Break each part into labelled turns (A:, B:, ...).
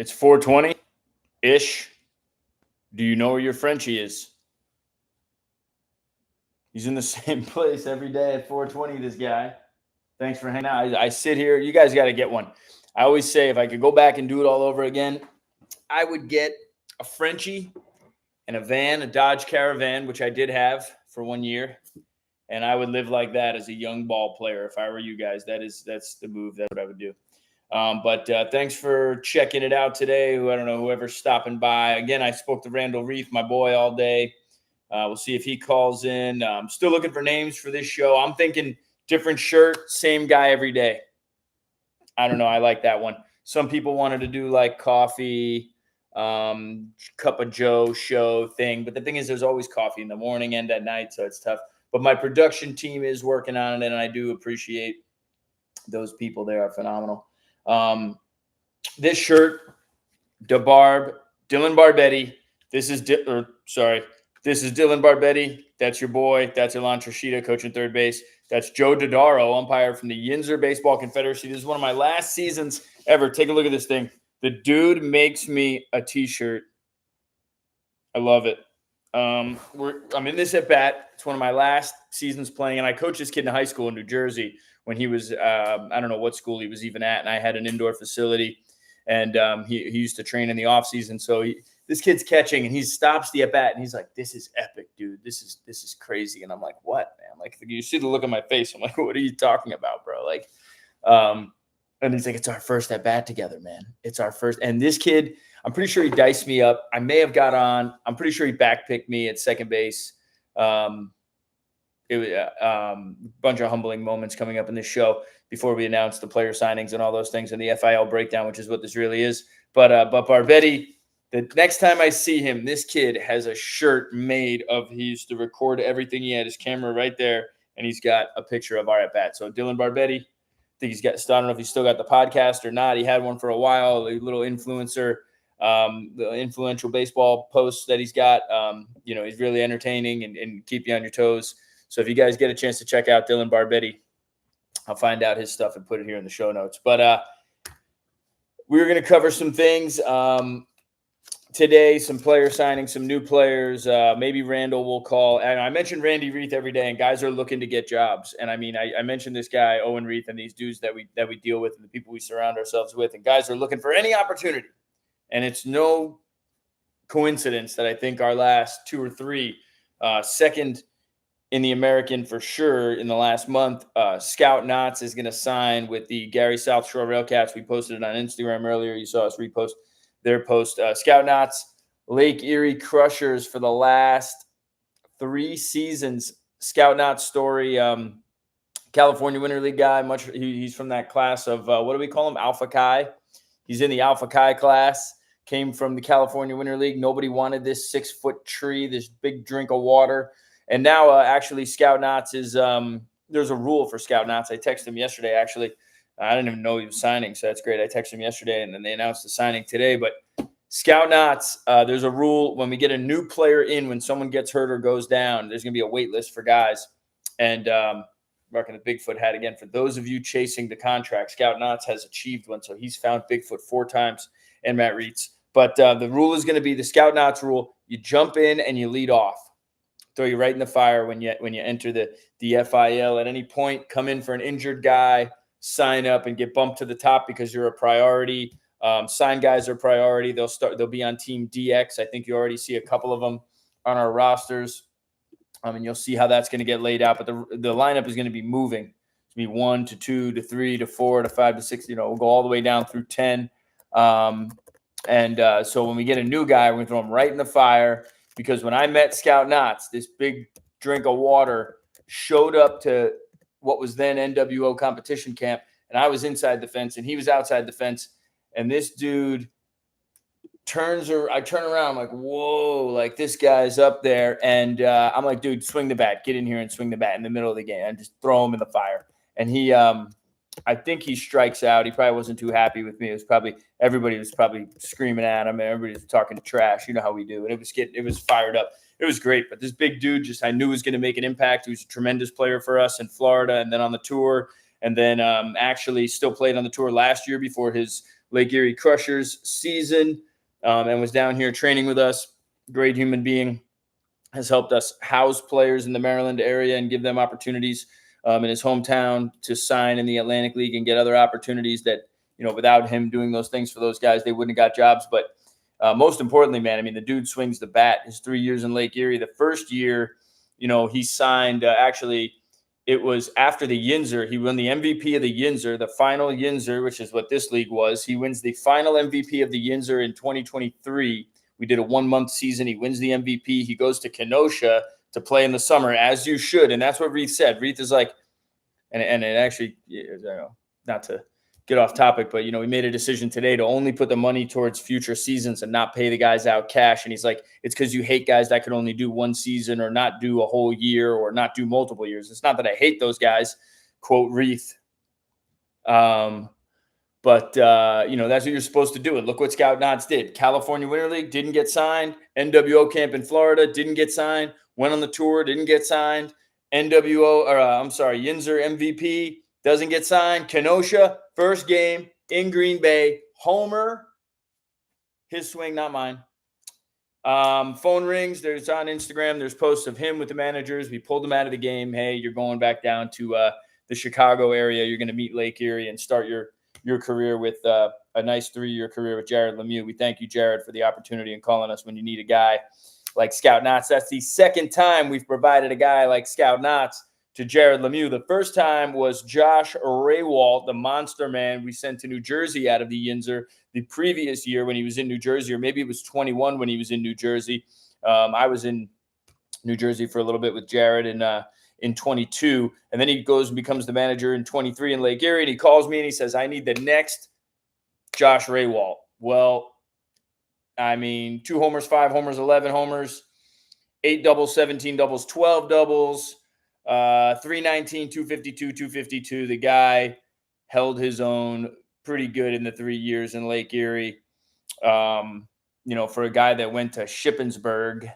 A: It's 4:20-ish. Do you know where your Frenchie is? He's in the same place every day at 4:20, this guy. Thanks for hanging out. I sit here. You guys got to get one. I always say if I could go back and do it all over again, I would get a Frenchie and a van, a Dodge Caravan, which I did have for 1 year. And I would live like that as a young ball player. If I were you guys, that's the move. That's what I would do. But thanks for checking it out today. I don't know, whoever's stopping by. Again, I spoke to Randall Reith, my boy, all day. We'll see if he calls in. I'm still looking for names for this show. I'm thinking different shirt, same guy every day. I don't know. I like that one. Some people wanted to do like coffee, cup of Joe show thing. But the thing is, there's always coffee in the morning and at night, so it's tough. But my production team is working on it, and I do appreciate those people. They are phenomenal. This shirt, Dylan Barbetti. This is Dylan Barbetti. That's your boy. That's Ilan Trishita, coaching third base. That's Joe Dodaro, umpire from the Yinzer Baseball Confederacy. This is one of my last seasons ever. Take a look at this thing. The dude makes me a T-shirt. I love it. I'm in this at bat. It's one of my last seasons playing, and I coached this kid in high school in New Jersey when he was I don't know what school he was even at, and I had an indoor facility, and he used to train in the off season. So this kid's catching, and he stops the at bat, and he's like, "This is epic, dude. This is crazy." And I'm like, "What, man?" Like, you see the look on my face. I'm like, "What are you talking about, bro?" Like, and he's like, "It's our first at bat together, man. It's our first." And this kid, I'm pretty sure he diced me up. I may have got on. I'm pretty sure he backpicked me at second base. It was a bunch of humbling moments coming up in this show before we announce the player signings and all those things and the FIL breakdown, which is what this really is. But Barbetti, the next time I see him, this kid has a shirt made of, he used to record everything. He had his camera right there, and he's got a picture of our at bat. So Dylan Barbetti, I think he's got, I don't know if he's still got the podcast or not. He had one for a while, a little influencer, the influential baseball posts that he's got. He's really entertaining and keep you on your toes. So if you guys get a chance to check out Dylan Barbetti, I'll find out his stuff and put it here in the show notes. But we're going to cover some things today, some player signings, some new players. Maybe Randall will call. And I mentioned Randy Reith every day, and guys are looking to get jobs. And I mean, I mentioned this guy, Owen Reith, and these dudes that we deal with and the people we surround ourselves with. And guys are looking for any opportunity. And it's no coincidence that I think our last two or three, second in the American for sure in the last month, Scout Knotts is going to sign with the Gary South Shore Railcats. We posted it on Instagram earlier. You saw us repost their post. Scout Knotts, Lake Erie Crushers for the last 3 seasons. Scout Knotts story, California Winter League guy. He's from that class of, what do we call him? Alpha Chi. He's in the Alpha Chi class. Came from the California Winter League. Nobody wanted this 6-foot tree, this big drink of water. And now, actually, Scout Knotts is there's a rule for Scout Knotts. I texted him yesterday, actually. I didn't even know he was signing, so that's great. I texted him yesterday, and then they announced the signing today. But Scout Knotts, there's a rule when we get a new player in, when someone gets hurt or goes down, there's going to be a wait list for guys. And rocking the Bigfoot hat again. For those of you chasing the contract, Scout Knotts has achieved one, so he's found Bigfoot 4 times, and Matt Reitz. But the rule is going to be the Scout Knotts rule. You jump in and you lead off. Throw you right in the fire when you enter the FIL. At any point, come in for an injured guy, sign up and get bumped to the top because you're a priority. Sign guys are priority. They'll be on Team DX. I think you already see a couple of them on our rosters. And you'll see how that's going to get laid out. But the lineup is going to be moving. It's going to be 1 to 2 to 3 to 4 to 5 to 6. We'll go all the way down through 10. So when we get a new guy, we're going to throw him right in the fire. Because when I met Scout Knotts, this big drink of water showed up to what was then NWO competition camp, and I was inside the fence, and he was outside the fence. And this dude I turn around, I'm like, whoa, like this guy's up there. And I'm like, dude, swing the bat. Get in here and swing the bat in the middle of the game. And just throw him in the fire. And he I think he strikes out. He probably wasn't too happy with me. Everybody was probably screaming at him, and everybody was talking trash. You know how we do. And it was fired up. It was great. But this big dude I knew was going to make an impact. He was a tremendous player for us in Florida and then on the tour. and then actually still played on the tour last year before his Lake Erie Crushers season, and was down here training with us. Great human being. Has helped us house players in the Maryland area and give them opportunities in his hometown to sign in the Atlantic League and get other opportunities that, without him doing those things for those guys, they wouldn't have got jobs. But most importantly, man, I mean, the dude swings the bat. His 3 years in Lake Erie, the first year, he signed, actually, it was after the Yinzer. He won the MVP of the Yinzer, the final Yinzer, which is what this league was. He wins the final MVP of the Yinzer in 2023. We did a 1-month season. He wins the MVP. He goes to Kenosha to play in the summer, as you should. And that's what Reith said. Reith is like, and it actually, not to get off topic, but, we made a decision today to only put the money towards future seasons and not pay the guys out cash. And he's like, it's because you hate guys that could only do one season or not do a whole year or not do multiple years. It's not that I hate those guys, quote Reith. But that's what you're supposed to do. And look what Scout Knots did. California Winter League didn't get signed. NWO camp in Florida didn't get signed. Went on the tour, didn't get signed. Yinzer MVP doesn't get signed. Kenosha, first game in Green Bay. Homer, his swing, not mine. Phone rings. There's on Instagram. There's posts of him with the managers. We pulled him out of the game. Hey, you're going back down to the Chicago area. You're going to meet Lake Erie and start your career with a nice 3-year career with Jared Lemieux. We thank you, Jared, for the opportunity and calling us when you need a guy like Scout Knots. That's the second time we've provided a guy like Scout Knots to Jared Lemieux. The first time was Josh Raywalt, the monster man we sent to New Jersey out of the Yinzer the previous year when he was in New Jersey, or maybe it was 21 when he was in New Jersey. I was in New Jersey for a little bit with Jared in 22, and then he goes and becomes the manager in 23 in Lake Erie, and he calls me and he says, I need the next Josh Raywalt. Well, I mean, 2 homers, 5 homers, 11 homers, 8 doubles, 17 doubles, 12 doubles, 319, 252, 252. The guy held his own pretty good in the 3 years in Lake Erie. For a guy that went to Shippensburg,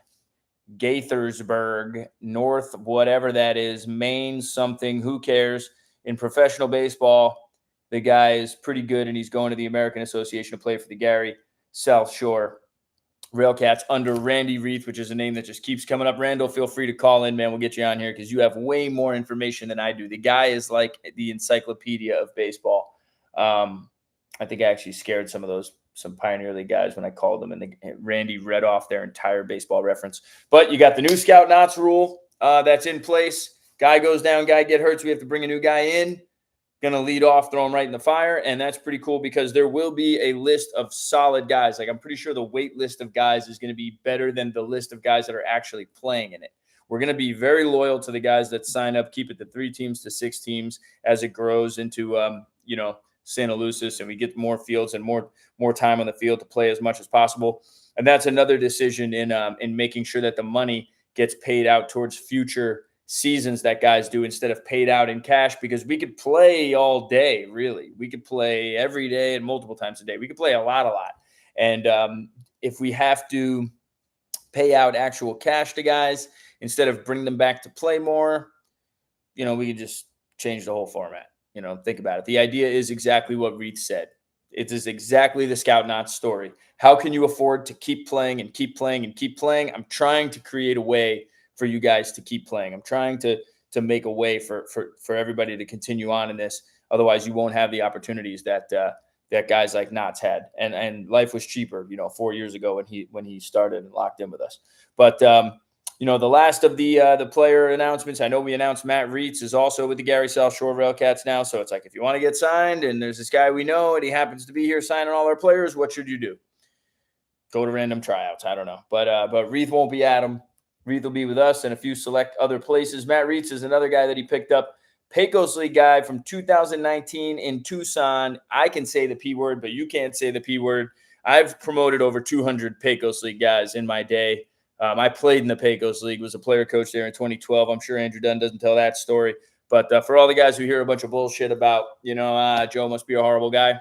A: Gaithersburg, North, whatever that is, Maine, something, who cares? In professional baseball, the guy is pretty good, and he's going to the American Association to play for the Gary South Shore Railcats under Randy Reith, which is a name that just keeps coming up. Randall, feel free to call in, man. We'll get you on here because you have way more information than I do. The guy is like the encyclopedia of baseball. I think I actually scared some Pioneer League guys when I called them, and Randy read off their entire baseball reference. But you got the new Scout Knots rule that's in place. Guy goes down, guy get hurt, so we have to bring a new guy in. Going to lead off, throw him right in the fire, and that's pretty cool because there will be a list of solid guys. Like, I'm pretty sure the wait list of guys is going to be better than the list of guys that are actually playing in it. We're going to be very loyal to the guys that sign up, keep it to 3 teams to 6 teams as it grows into, Santa Lucis, and we get more fields and more time on the field to play as much as possible. And that's another decision in making sure that the money gets paid out towards future seasons that guys do instead of paid out in cash, because we could play all day, really. We could play every day and multiple times a day. We could play a lot. And if we have to pay out actual cash to guys instead of bring them back to play more, we could just change the whole format. Think about it. The idea is exactly what Reith said. It is exactly the Scout Knots story. How can you afford to keep playing and keep playing and keep playing? I'm trying to create a way for you guys to keep playing. I'm trying to make a way for everybody to continue on in this. Otherwise, you won't have the opportunities that guys like Knots had. And life was cheaper, 4 years ago when he started and locked in with us. But the last of the player announcements, I know we announced Matt Reitz is also with the Gary South Shore Railcats now. So it's like, if you want to get signed and there's this guy we know and he happens to be here signing all our players, what should you do? Go to random tryouts. I don't know. But Reith won't be at him. Reith will be with us and a few select other places. Matt Reitz is another guy that he picked up. Pecos League guy from 2019 in Tucson. I can say the P word, but you can't say the P word. I've promoted over 200 Pecos League guys in my day. I played in the Pecos League, was a player coach there in 2012. I'm sure Andrew Dunn doesn't tell that story. But for all the guys who hear a bunch of bullshit about, Joe must be a horrible guy,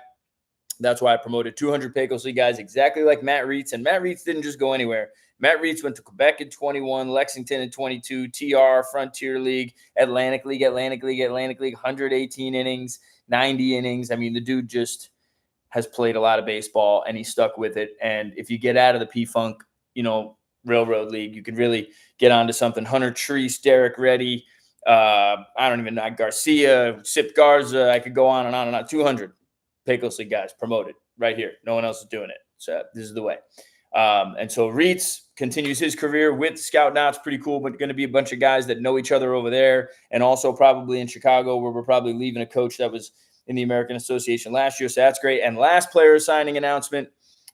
A: That's why I promoted 200 Pecos League guys, exactly like Matt Reitz. And Matt Reitz didn't just go anywhere. Matt Reitz went to Quebec in 21, Lexington in 22, TR, Frontier League, Atlantic League, 118 innings, 90 innings. I mean, the dude just has played a lot of baseball and he stuck with it. And if you get out of the P-Funk, Railroad League, you could really get onto something. Hunter Treese, Derek Reddy, I don't even know, Garcia, Sip Garza. I could go on and on and on. 200 Pecos League guys promoted right here. No one else is doing it. So this is the way. And so Reitz continues his career with Scout Now. It's pretty cool, but going to be a bunch of guys that know each other over there, and also probably in Chicago, where we're probably leaving a coach that was in the American Association last year. So that's great. And last player signing announcement,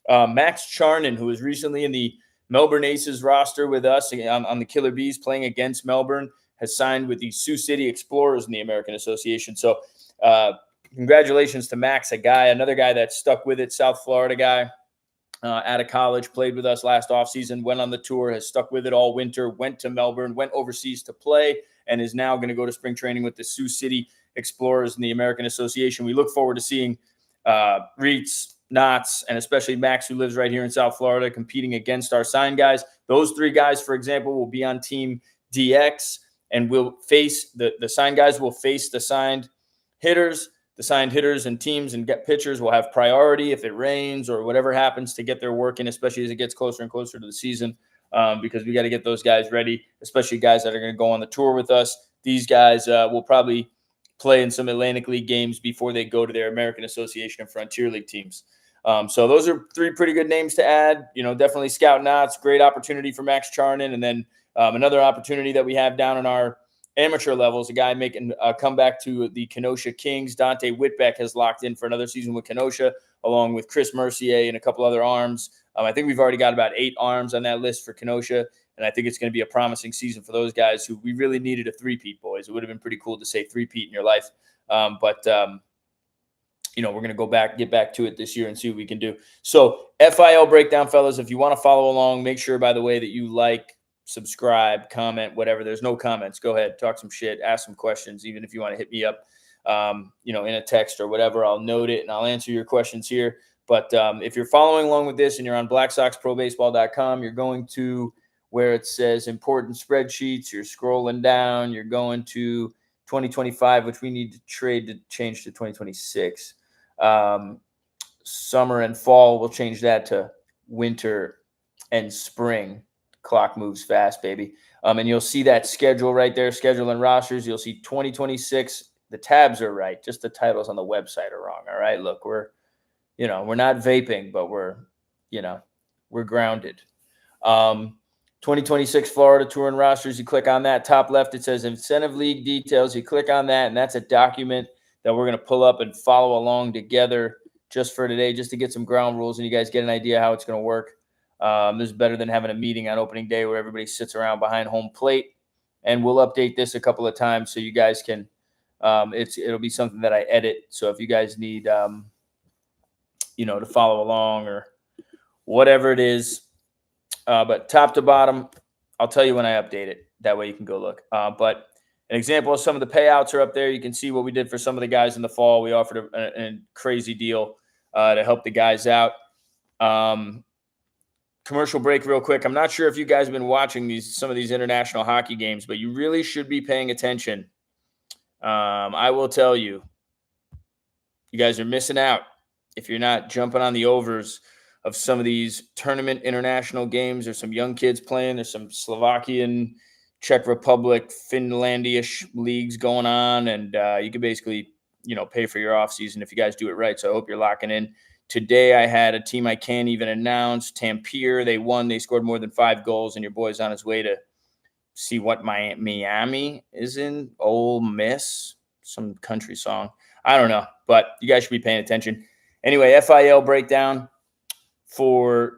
A: Max Charnin, who was recently in the Melbourne Aces roster with us on the Killer Bees playing against Melbourne, has signed with the Sioux City Explorers in the American Association. So congratulations to Max, another guy that stuck with it, South Florida guy. Out of college, played with us last offseason, went on the tour, has stuck with it all winter, went to Melbourne, went overseas to play, and is now going to go to spring training with the Sioux City Explorers in the American Association. We look forward to seeing Reitz, Knotts, and especially Max, who lives right here in South Florida, competing against our signed guys. Those three guys, for example, will be on Team DX, and will face the signed guys will face the signed hitters. The signed hitters and teams and get pitchers will have priority if it rains or whatever happens to get their work in, especially as it gets closer and closer to the season, because we got to get those guys ready, especially guys that are going to go on the tour with us. These guys will probably play in some Atlantic League games before they go to their American Association and Frontier League teams. So those are three pretty good names to add. Definitely Scout Knotts, great opportunity for Max Charnin. And then another opportunity that we have down in our amateur levels, a guy making a comeback to the Kenosha Kings. Dante Whitbeck has locked in for another season with Kenosha, along with Chris Mercier and a couple other arms. I think we've already got about 8 arms on that list for Kenosha, and I think it's going to be a promising season for those guys who we really needed a three-peat, boys. It would have been pretty cool to say three-peat in your life, but we're going to get back to it this year and see what we can do. So FIL breakdown, fellas, if you want to follow along, make sure, by the way, that you like, subscribe, comment, whatever. There's no comments. Go ahead, talk some shit, ask some questions. Even if you want to hit me up, in a text or whatever, I'll note it and I'll answer your questions here. But if you're following along with this and you're on blacksoxprobaseball.com, you're going to where it says important spreadsheets. You're scrolling down. You're going to 2025, which we need to change to 2026. Summer and fall, we'll change that to winter and spring. Clock moves fast, baby. And you'll see that schedule right there, schedule and rosters. You'll see 2026. The tabs are right. Just the titles on the website are wrong. All right. Look, we're not vaping, but we're grounded. 2026 Florida Tour and rosters. You click on that top left. It says incentive league details. You click on that, and that's a document that we're going to pull up and follow along together just for today, just to get some ground rules and you guys get an idea how it's going to work. This is better than having a meeting on opening day where everybody sits around behind home plate. And we'll update this a couple of times so you guys can. It'll be something that I edit. So if you guys need, to follow along or whatever it is, but top to bottom, I'll tell you when I update it. That way you can go look. But an example of some of the payouts are up there. You can see what we did for some of the guys in the fall. We offered a crazy deal to help the guys out. Commercial break real quick. I'm not sure if you guys have been watching some of these international hockey games, but you really should be paying attention. I will tell you, you guys are missing out if you're not jumping on the overs of some of these tournament international games. There's some young kids playing. There's some Slovakian, Czech Republic, Finlandish leagues going on, and you can basically, pay for your off season if you guys do it right. So I hope you're locking in. Today I had a team I can't even announce, Tampere. They won. They scored more than 5 goals, and your boy's on his way to see what Miami is in. Ole Miss, some country song. I don't know, but you guys should be paying attention. Anyway, FIL breakdown for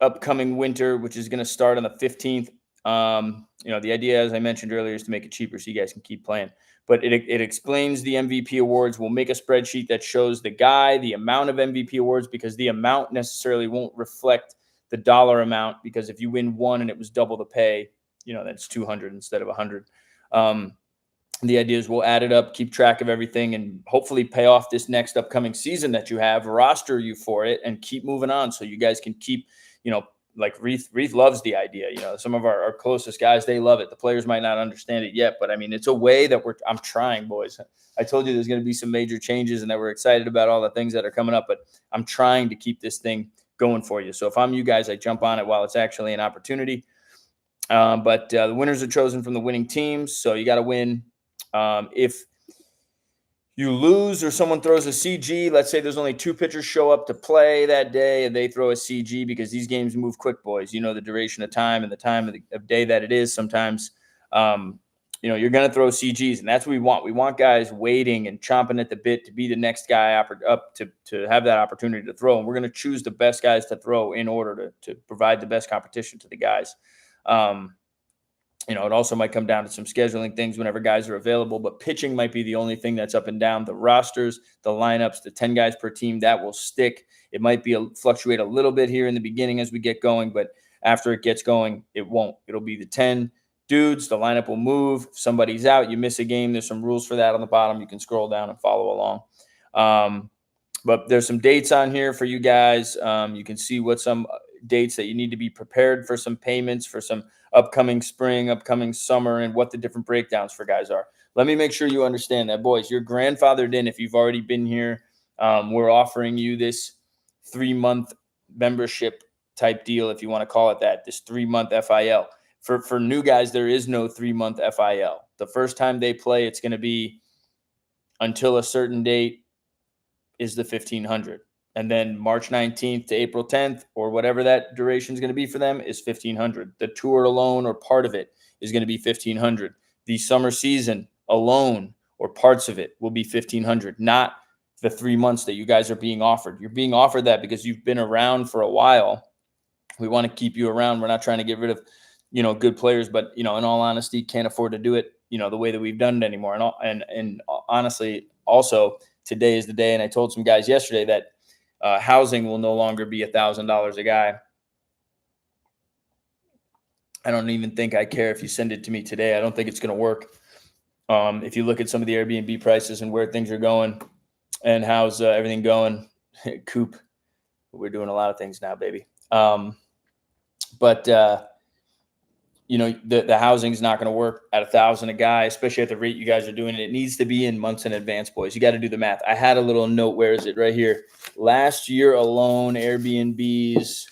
A: upcoming winter, which is going to start on the 15th. The idea, as I mentioned earlier, is to make it cheaper so you guys can keep playing. But it explains the MVP awards. We'll make a spreadsheet that shows the amount of MVP awards, because the amount necessarily won't reflect the dollar amount, because if you win one and it was double the pay, that's 200 instead of 100. The idea is we'll add it up, keep track of everything, and hopefully pay off this next upcoming season that you have, roster you for it, and keep moving on so you guys can keep, like Reith loves the idea. Some of our closest guys, they love it. The players might not understand it yet, but I mean, it's a way that I'm trying, boys. I told you there's going to be some major changes and that we're excited about all the things that are coming up, but I'm trying to keep this thing going for you. So if I'm you guys, I jump on it while it's actually an opportunity. But the winners are chosen from the winning teams. So you got to win. If you lose or someone throws a CG, let's say there's only 2 pitchers show up to play that day and they throw a CG, because these games move quick, boys. You know the duration of time and the time of day that it is. Sometimes, you're going to throw CGs, and that's what we want. We want guys waiting and chomping at the bit to be the next guy up to have that opportunity to throw. And we're going to choose the best guys to throw in order to provide the best competition to the guys. It also might come down to some scheduling things whenever guys are available, but pitching might be the only thing that's up and down. The rosters, the lineups, the 10 guys per team, that will stick. It might fluctuate a little bit here in the beginning as we get going, but after it gets going, it won't. It'll be the 10 dudes. The lineup will move. If somebody's out, you miss a game, there's some rules for that on the bottom. You can scroll down and follow along. But there's some dates on here for you guys. You can see what some dates that you need to be prepared for, some payments for some upcoming spring, upcoming summer, and what the different breakdowns for guys are. Let me make sure you understand that, boys. You're grandfathered in if you've already been here. We're offering you this 3-month membership type deal, if you want to call it that, this 3-month FIL. For new guys, there is no 3-month FIL. The first time they play, it's going to be until a certain date is the 1,500. And then March 19th to April 10th, or whatever that duration is going to be for them, is 1,500. The tour alone or part of it is going to be 1,500. The summer season alone or parts of it will be 1,500, not the 3 months that you guys are being offered. You're being offered that because you've been around for a while. We want to keep you around. We're not trying to get rid of, good players, but, in all honesty, can't afford to do it, the way that we've done it anymore. And honestly, also, today is the day. And I told some guys yesterday that housing will no longer be $1,000 a guy. I don't even think I care if you send it to me today. I don't think it's going to work. If you look at some of the Airbnb prices and where things are going and how's everything going, Coop, we're doing a lot of things now, baby. But the housing is not going to work at $1,000 a guy, especially at the rate you guys are doing it. It needs to be in months in advance, boys. You got to do the math. I had a little note. Where is it? Right here. Last year alone, Airbnbs,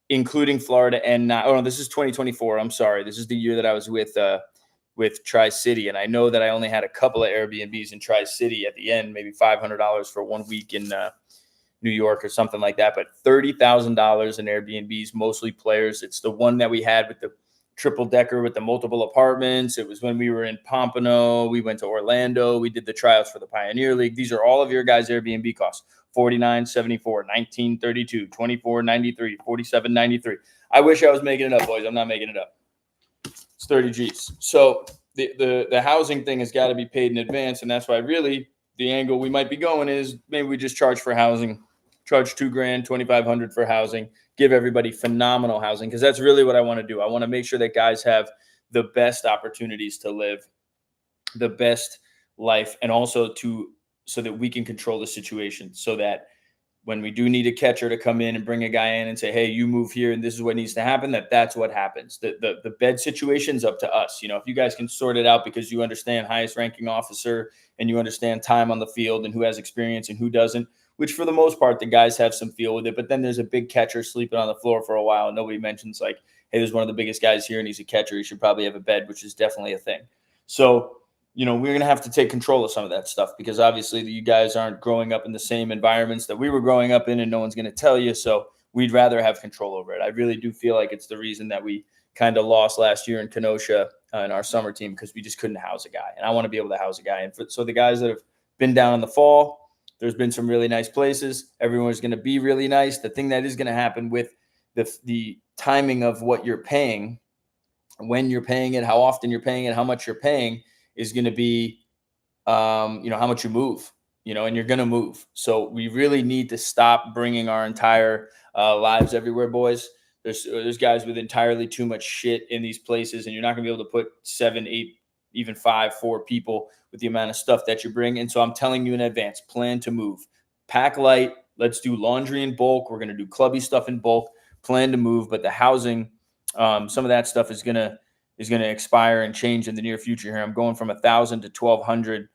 A: including Florida and this is 2024. I'm sorry. This is the year that I was with Tri-City. And I know that I only had a couple of Airbnbs in Tri-City at the end, maybe $500 for 1 week in New York or something like that. But $30,000 in Airbnbs, mostly players. It's the one that we had with the triple decker with the multiple apartments. It was when we were in Pompano. We went to Orlando. We did the tryouts for the Pioneer League. These are all of your guys' Airbnb costs. $49.74, $19.32, $24.93, $47.93. I wish I was making it up, boys. I'm not making it up. It's 30 G's. So the housing thing has got to be paid in advance, and that's why really the angle we might be going is maybe we just charge for housing, charge $2,000, $2,500 for housing, give everybody phenomenal housing, because that's really what I want to do. I want to make sure that guys have the best opportunities to live, the best life, and also so that we can control the situation, so that when we do need a catcher to come in and bring a guy in and say, hey, you move here and this is what needs to happen, that's what happens. The bed situation's up to us. If you guys can sort it out because you understand highest ranking officer and you understand time on the field and who has experience and who doesn't, which for the most part, the guys have some feel with it. But then there's a big catcher sleeping on the floor for a while and nobody mentions like, hey, there's one of the biggest guys here and he's a catcher. He should probably have a bed, which is definitely a thing. So, we're going to have to take control of some of that stuff because obviously you guys aren't growing up in the same environments that we were growing up in and no one's going to tell you. So we'd rather have control over it. I really do feel like it's the reason that we kind of lost last year in Kenosha in our summer team because we just couldn't house a guy. And I want to be able to house a guy. And so the guys that have been down in the fall, there's been some really nice places. Everyone's going to be really nice. The thing that is going to happen with the timing of what you're paying, when you're paying it, how often you're paying it, how much you're paying, is going to be, how much you move, and you're going to move. So we really need to stop bringing our entire lives everywhere, boys. There's guys with entirely too much shit in these places, and you're not going to be able to put 7, 8, even 4 people with the amount of stuff that you bring. And so I'm telling you in advance, plan to move. Pack light. Let's do laundry in bulk. We're going to do clubby stuff in bulk. Plan to move. But the housing, some of that stuff is going to expire and change in the near future here. I'm going from 1,000 to 1,200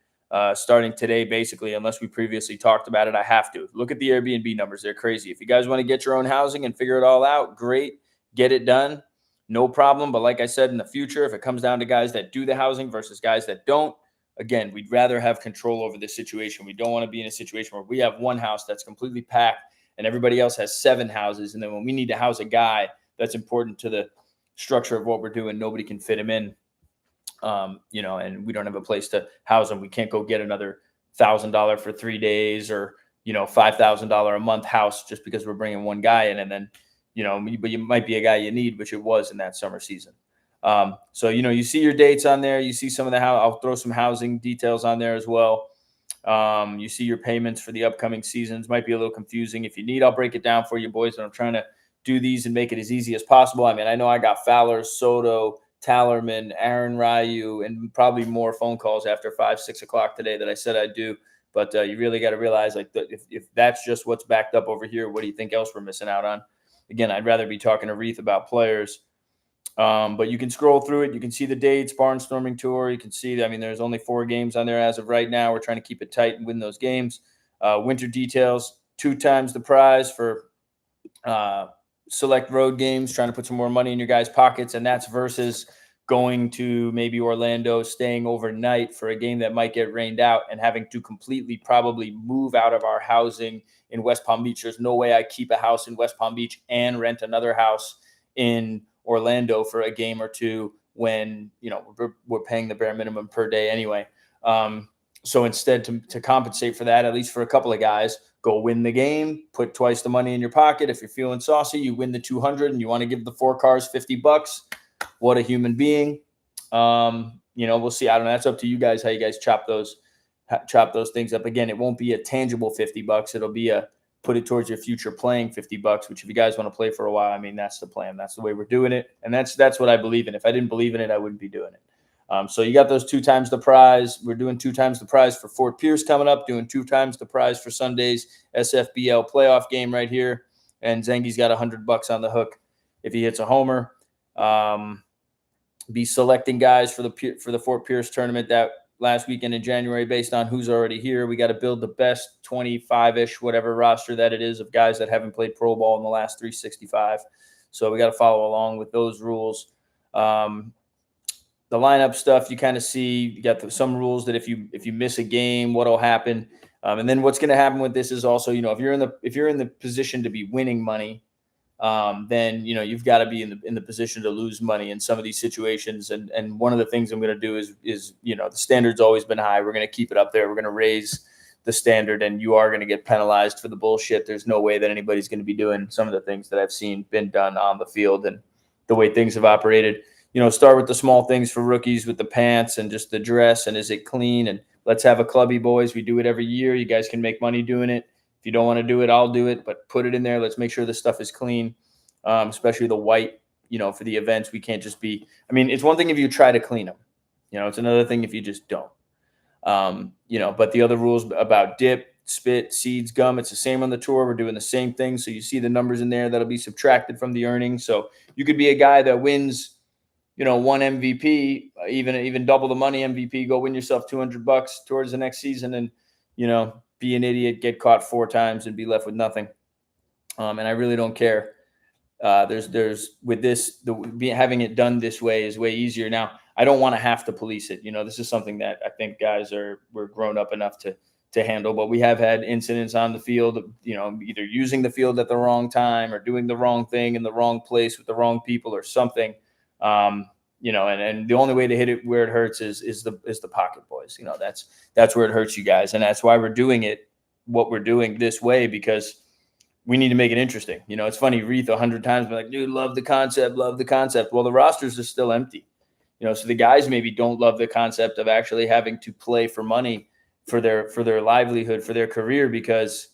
A: starting today, basically, unless we previously talked about it. I have to. Look at the Airbnb numbers. They're crazy. If you guys want to get your own housing and figure it all out, great. Get it done. No problem. But like I said, in the future, if it comes down to guys that do the housing versus guys that don't, again, we'd rather have control over this situation. We don't want to be in a situation where we have one house that's completely packed and everybody else has 7 houses. And then when we need to house a guy that's important to the structure of what we're doing, nobody can fit him in. And we don't have a place to house them. We can't go get another $1,000 for 3 days or, $5,000 a month house just because we're bringing one guy in. And then, but you might be a guy you need, which it was in that summer season. So, you see your dates on there. You see some of the I'll throw some housing details on there as well. You see your payments for the upcoming seasons. Might be a little confusing. If you need, I'll break it down for you boys. And I'm trying to do these and make it as easy as possible. I mean, I know I got Fowler, Soto, Tallerman, Aaron Ryu, and probably more phone calls after 5, 6 o'clock today that I said I'd do. But you really got to realize, like, if that's just what's backed up over here, what do you think else we're missing out on? Again, I'd rather be talking to Reith about players. But you can scroll through it. You can see the dates, Barnstorming Tour. You can see, there's only 4 games on there as of right now. We're trying to keep it tight and win those games. Winter details, 2 times the prize for select road games, trying to put some more money in your guys' pockets. And that's versus going to maybe Orlando, staying overnight for a game that might get rained out and having to completely probably move out of our housing in West Palm Beach. There's no way I keep a house in West Palm Beach and rent another house in Orlando for a game or two when, we're paying the bare minimum per day anyway. So instead to compensate for that, at least for a couple of guys, go win the game, put twice the money in your pocket. If you're feeling saucy, you win the 200 and you want to give the 4 cars $50. What a human being. We'll see. I don't know. That's up to you guys, how you guys chop those things up. Again, it won't be a tangible $50. It'll be a put it towards your future playing $50, which if you guys want to play for a while, that's the plan. That's the way we're doing it. And that's what I believe in. If I didn't believe in it, I wouldn't be doing it. So you got those 2 times the prize. We're doing 2 times the prize for Fort Pierce coming up, doing 2 times the prize for Sunday's SFBL playoff game right here. And Zengi's got $100 on the hook if he hits a homer. Be selecting guys for the Fort Pierce tournament that last weekend in January based on who's already here. We got to build the best 25-ish, whatever roster that it is, of guys that haven't played pro ball in the last 365. So we got to follow along with those rules. The lineup stuff, you kind of see, you got some rules that if you miss a game, what'll happen. And then what's going to happen with this is also, if you're in the position to be winning money, then you've got to be in the position to lose money in some of these situations. And one of the things I'm going to do is the standard's always been high. We're going to keep it up there. We're going to raise the standard, and you are going to get penalized for the bullshit. There's no way that anybody's going to be doing some of the things that I've seen been done on the field and the way things have operated. Start with the small things for rookies with the pants and just the dress and is it clean, and let's have a clubby, boys. We do it every year. You guys can make money doing it. If you don't want to do it, I'll do it, but put it in there. Let's make sure the stuff is clean, especially the white, for the events. We can't just be, it's one thing if you try to clean them, it's another thing if you just don't, but the other rules about dip, spit, seeds, gum, it's the same on the tour. We're doing the same thing. So you see the numbers in there that'll be subtracted from the earnings. So you could be a guy that wins, 1 MVP, even double the money MVP, go win yourself $200 towards the next season and, be an idiot, get caught 4 times and be left with nothing. And I really don't care. There's with this, having it done this way is way easier. Now, I don't want to have to police it. This is something that I think guys we're grown up enough to handle, but we have had incidents on the field, either using the field at the wrong time or doing the wrong thing in the wrong place with the wrong people or something. And the only way to hit it where it hurts is the pocket, boys. That's where it hurts you guys. And that's why we're doing it, what we're doing this way, because we need to make it interesting. It's funny, Reith 100 times been like, dude, love the concept. Well, the rosters are still empty. So the guys maybe don't love the concept of actually having to play for money for their livelihood, for their career, because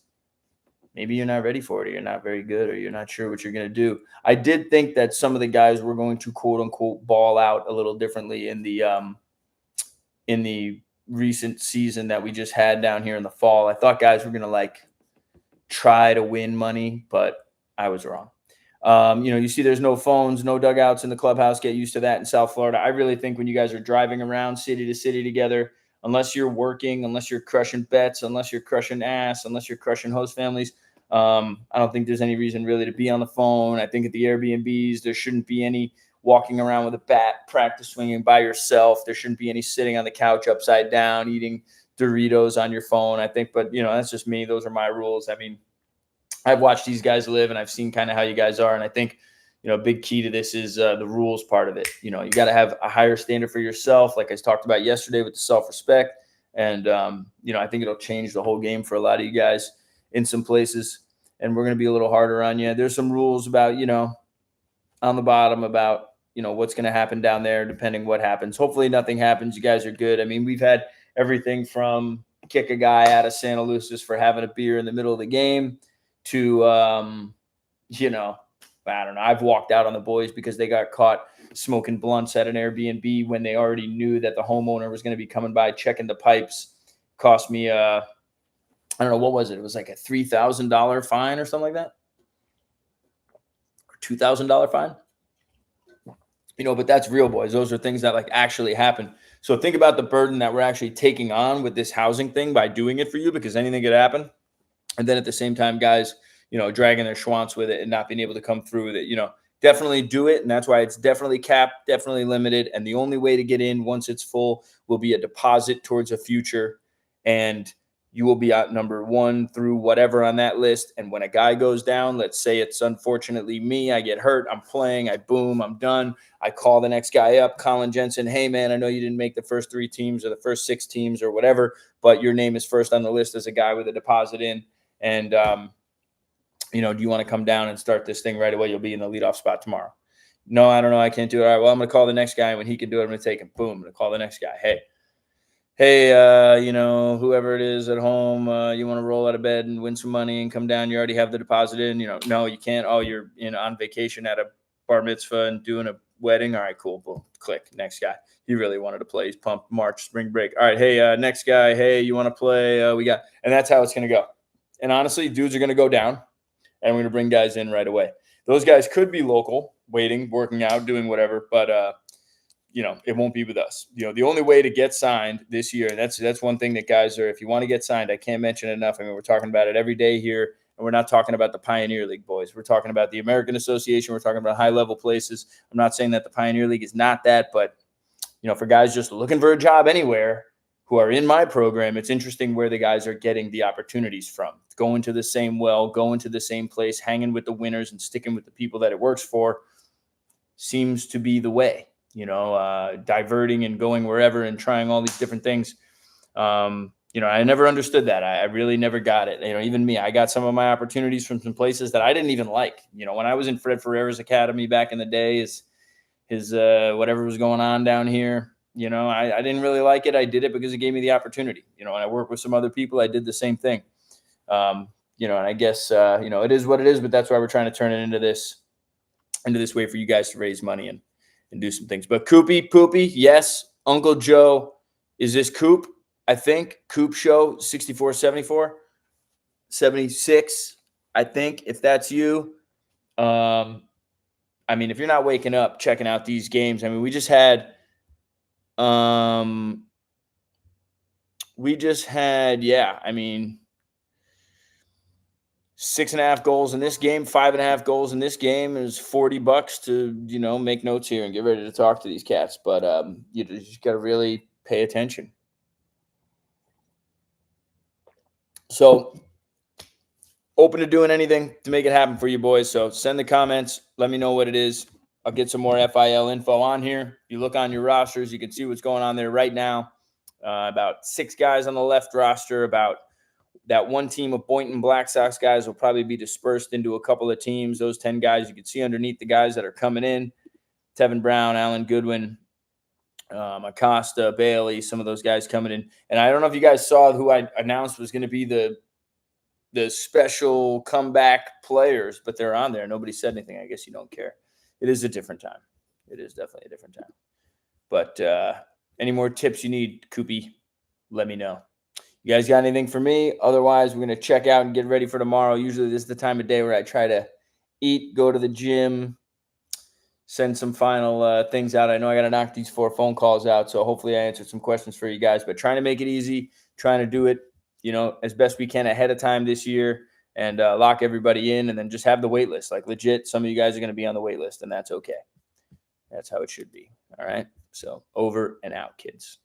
A: maybe you're not ready for it, or you're not very good, or you're not sure what you're going to do. I did think that some of the guys were going to quote unquote ball out a little differently in the in the recent season that we just had down here in the fall. I thought guys were going to like try to win money, but I was wrong. You see there's no phones, no dugouts in the clubhouse. Get used to that in South Florida. I really think when you guys are driving around city to city together, unless you're working, unless you're crushing bets, unless you're crushing ass, unless you're crushing host families, I don't think there's any reason really to be on the phone. I think at the Airbnbs, there shouldn't be any walking around with a bat, practice swinging by yourself. There shouldn't be any sitting on the couch upside down, eating Doritos on your phone, I think. But, that's just me. Those are my rules. I mean, I've watched these guys live and I've seen kind of how you guys are. And I think, a big key to this is the rules part of it. You got to have a higher standard for yourself, like I talked about yesterday with the self-respect. And, I think it'll change the whole game for a lot of you guys in some places. And we're going to be a little harder on you. There's some rules about, on the bottom about, what's going to happen down there, depending what happens. Hopefully nothing happens. You guys are good. I mean, we've had everything from kick a guy out of Santa Lucis for having a beer in the middle of the game to, I don't know. I've walked out on the boys because they got caught smoking blunts at an Airbnb when they already knew that the homeowner was going to be coming by checking the pipes. Cost me, I don't know, what was it? It was like a $3,000 fine or something like that. $2,000 fine. But that's real, boys. Those are things that like actually happen. So think about the burden that we're actually taking on with this housing thing by doing it for you, because anything could happen. And then at the same time, guys, dragging their schwantz with it and not being able to come through with it, definitely do it. And that's why it's definitely capped, definitely limited. And the only way to get in once it's full will be a deposit towards a future. And you will be out number 1 through whatever on that list. And when a guy goes down, let's say it's unfortunately me, I get hurt, I'm playing, I'm done. I call the next guy up, Colin Jensen. Hey man, I know you didn't make the first 3 teams or the first 6 teams or whatever, but your name is first on the list as a guy with a deposit in. And, do you want to come down and start this thing right away? You'll be in the leadoff spot tomorrow. No, I don't know. I can't do it. All right, well, I'm going to call the next guy. When he can do it, I'm going to take him. Boom. I'm going to call the next guy. Hey, whoever it is at home, you want to roll out of bed and win some money and come down. You already have the deposit in. No, you can't. Oh, you're on vacation at a bar mitzvah and doing a wedding. All right, cool. Boom. Click. Next guy. He really wanted to play. He's pumped. March, spring break. All right, hey, next guy. Hey, you want to play? And that's how it's going to go. And honestly, dudes are going to go down. And we're going to bring guys in right away. Those guys could be local, waiting, working out, doing whatever, but it won't be with us. The only way to get signed this year, and that's one thing that guys are, if you want to get signed, I can't mention it enough. I mean, we're talking about it every day here, and we're not talking about the Pioneer League, boys. We're talking about the American Association. We're talking about high-level places. I'm not saying that the Pioneer League is not that, but, for guys just looking for a job anywhere who are in my program, it's interesting where the guys are getting the opportunities from. Going to the same well, going to the same place, hanging with the winners and sticking with the people that it works for seems to be the way, diverting and going wherever and trying all these different things. I never understood that. I really never got it. Even me, I got some of my opportunities from some places that I didn't even like. When I was in Fred Ferreira's academy back in the day, his whatever was going on down here, I didn't really like it. I did it because it gave me the opportunity. When I worked with some other people, I did the same thing. And I guess, it is what it is, but that's why we're trying to turn it into this way for you guys to raise money and do some things. But Poopy, yes. Uncle Joe, is this Coop? I think Coop Show 6474, 76. I think if that's you, if you're not waking up, checking out these games, we just had, yeah, 6.5 goals in this game, 5.5 goals in this game. Is $40 to, make notes here and get ready to talk to these cats. But you just got to really pay attention. So open to doing anything to make it happen for you boys. So send the comments. Let me know what it is. I'll get some more FIL info on here. If you look on your rosters, you can see what's going on there right now. About 6 guys on the left roster. About that one team of Boynton Black Sox guys will probably be dispersed into a couple of teams. Those 10 guys you can see underneath the guys that are coming in. Tevin Brown, Alan Goodwin, Acosta, Bailey, some of those guys coming in. And I don't know if you guys saw who I announced was going to be the special comeback players, but they're on there. Nobody said anything. I guess you don't care. It is a different time. It is definitely a different time. But Any more tips you need, Koopy, let me know. You guys got anything for me? Otherwise, we're going to check out and get ready for tomorrow. Usually this is the time of day where I try to eat, go to the gym, send some final things out. I know I got to knock these 4 phone calls out, so hopefully I answered some questions for you guys. But trying to make it easy, trying to do it, as best we can ahead of time this year, and lock everybody in, and then just have the wait list. Like legit, some of you guys are going to be on the wait list, and that's okay. That's how it should be. All right. So over and out, kids.